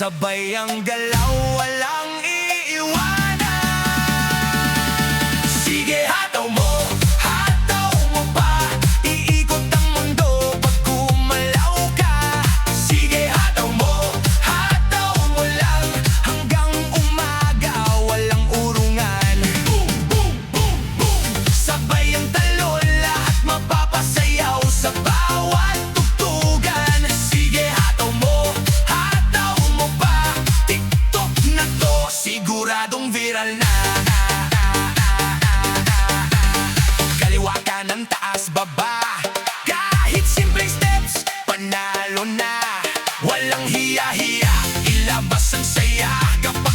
Sabay ang galaw, walang iiwanan. Sige, hataw mo pa. Iikot ang mundo pag gumalaw ka. Sige, hataw mo lang. Hanggang umaga, walang urungan. Boom, boom, boom, boom. Sabay ang talon, lahat mapapasayaw sa bawat tugtugan. Sige, hataw mo pa. TikTok na to, siguradong viral na. Kaliwa kanan taas baba, kahit simpleng steps, panalo na. Walang hiya-hiya, ilabas ang saya kapag